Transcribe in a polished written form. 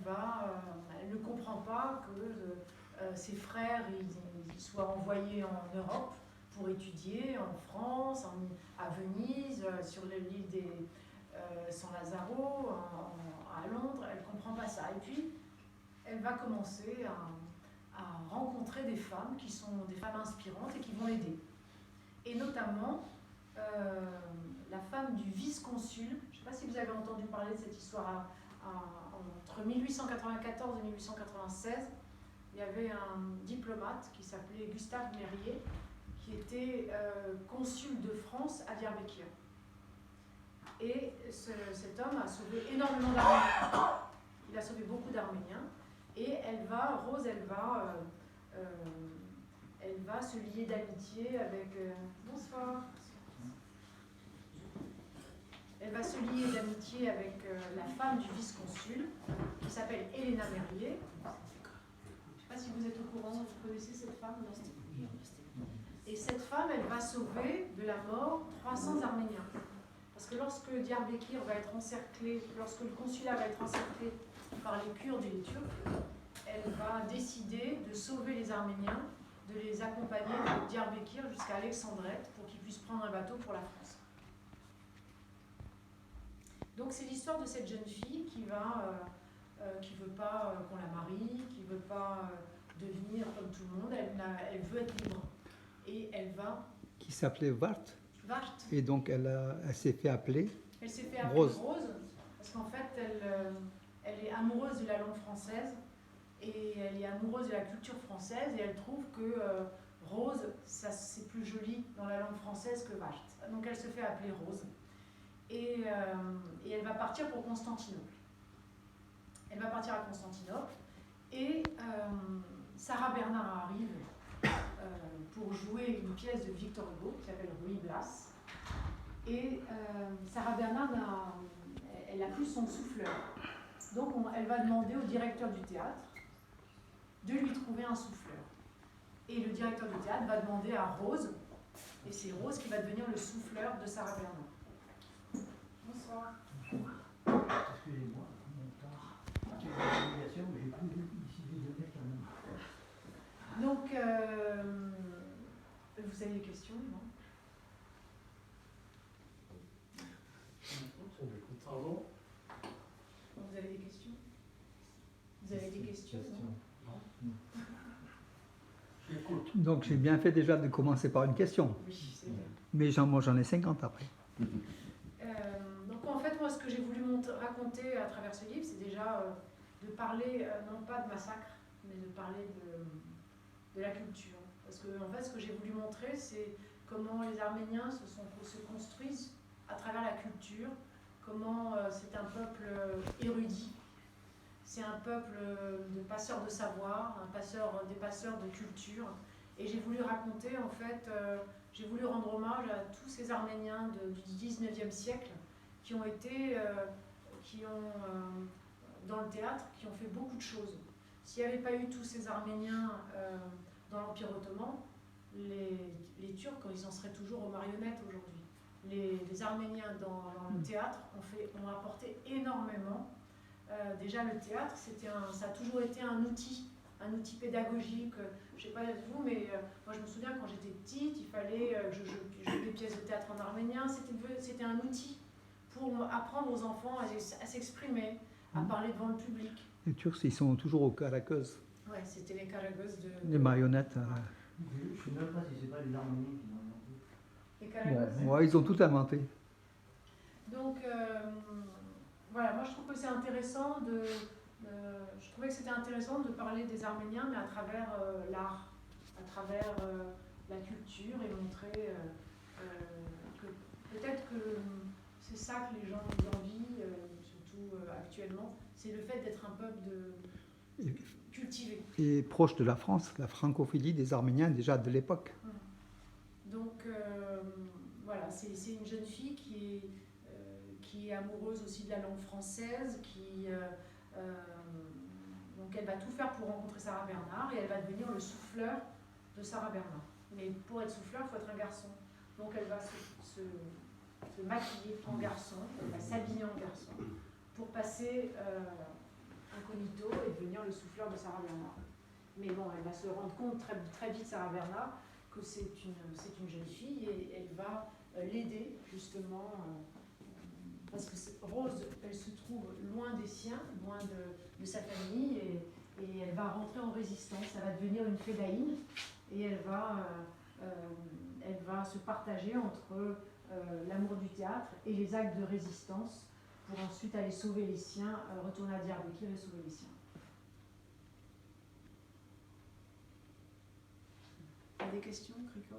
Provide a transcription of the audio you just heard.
elle ne comprend pas que ses frères ils soient envoyés en Europe pour étudier, en France, à Venise, sur l'île des San Lazaro, à Londres. Elle ne comprend pas ça. Et puis, elle va commencer à rencontrer des femmes qui sont des femmes inspirantes et qui vont l'aider. Et notamment, la femme du vice-consul, je ne sais pas si vous avez entendu parler de cette histoire, entre 1894 et 1896, il y avait un diplomate qui s'appelait Gustave Mérier, qui était consul de France à Diyarbakir. Et cet homme a sauvé énormément d'Arméniens. Il a sauvé beaucoup d'Arméniens. Et Rose, elle va se lier d'amitié avec... bonsoir. Elle va se lier d'amitié avec la femme du vice-consul, qui s'appelle Elena Mérier. Je ne sais pas si vous êtes au courant, vous connaissez cette femme, non ? Et cette femme, elle va sauver de la mort 300 Arméniens. Parce que lorsque Diyarbakir va être encerclé, lorsque le consulat va être encerclé par les Kurdes et les Turcs, elle va décider de sauver les Arméniens, de les accompagner de Diyarbakir jusqu'à Alexandrette pour qu'ils puissent prendre un bateau pour la France. Donc c'est l'histoire de cette jeune fille qui veut pas qu'on la marie, qui veut pas devenir comme tout le monde, elle veut être libre. Et elle va... Qui s'appelait Vart. Vart. Et donc elle s'est fait appeler... Elle s'est fait appeler Rose, parce qu'en fait elle est amoureuse de la langue française et elle est amoureuse de la culture française et elle trouve que Rose, ça c'est plus joli dans la langue française que Vart. Donc elle se fait appeler Rose. Et elle va partir pour Constantinople. Elle va partir à Constantinople et Sarah Bernard arrive pour jouer une pièce de Victor Hugo qui s'appelle Ruy Blas. Et Sarah Bernard, elle n'a plus son souffleur. Donc elle va demander au directeur du théâtre de lui trouver un souffleur. Et le directeur du théâtre va demander à Rose, et c'est Rose qui va devenir le souffleur de Sarah Bernard. Bonsoir. Excusez-moi, j'ai l'obligation, mais j'ai plus décidé de mettre quand même. Donc, vous avez des questions, non? Pardon? Vous avez des questions? Vous avez des questions, non? J'écoute. Donc j'ai bien fait déjà de commencer par une question. Oui, c'est bien. Mais moi j'en ai 50 après. Donc en fait, moi, ce que j'ai voulu raconter à travers ce livre, c'est déjà de parler, non pas de massacre, mais de parler de la culture. Parce que en fait, ce que j'ai voulu montrer, c'est comment les Arméniens se construisent à travers la culture, comment c'est un peuple érudit, c'est un peuple de passeurs de savoir, des passeurs de culture. Et j'ai voulu raconter, en fait, j'ai voulu rendre hommage à tous ces Arméniens du 19e siècle qui ont été, dans le théâtre, qui ont fait beaucoup de choses. S'il n'y avait pas eu tous ces Arméniens dans l'Empire ottoman, les Turcs, ils en seraient toujours aux marionnettes aujourd'hui. Les Arméniens dans le théâtre ont apporté énormément. Déjà, le théâtre, ça a toujours été un outil pédagogique. Je ne sais pas vous, mais moi je me souviens quand j'étais petite, il fallait que je joue des pièces de théâtre en arménien. C'était un outil pour apprendre aux enfants à s'exprimer, à parler devant le public. Les Turcs, ils sont toujours au Karagöz. Ouais, c'était les Karagöz Les marionnettes. Je ne sais même pas si ce n'est pas les Arméniens qui l'ont inventé. Les Karagöz. Ouais, ils ont tout inventé. Donc, voilà, moi je trouve que c'est intéressant je trouvais que c'était intéressant de parler des Arméniens, mais à travers l'art, à travers la culture, et montrer que peut-être que c'est ça que les gens envient, surtout actuellement, c'est le fait d'être un peuple cultivé. Et proche de la France, la francophilie des Arméniens déjà de l'époque. Donc voilà, c'est une jeune fille qui est amoureuse aussi de la langue française, donc elle va tout faire pour rencontrer Sarah Bernard et elle va devenir le souffleur de Sarah Bernard. Mais pour être souffleur, il faut être un garçon. Donc elle va se maquiller en garçon, elle va s'habiller en garçon pour passer incognito devenir le souffleur de Sarah Bernard. Mais bon, elle va se rendre compte très vite, Sarah Bernard, que c'est une jeune fille et elle va l'aider justement, parce que Rose, elle se trouve loin des siens, loin de sa famille, et elle va rentrer en résistance, elle va devenir une fédaïne, et elle va se partager entre l'amour du théâtre et les actes de résistance, pour ensuite aller sauver les siens, retourner à Diyarbakir et sauver les siens. Des questions, Kriko ?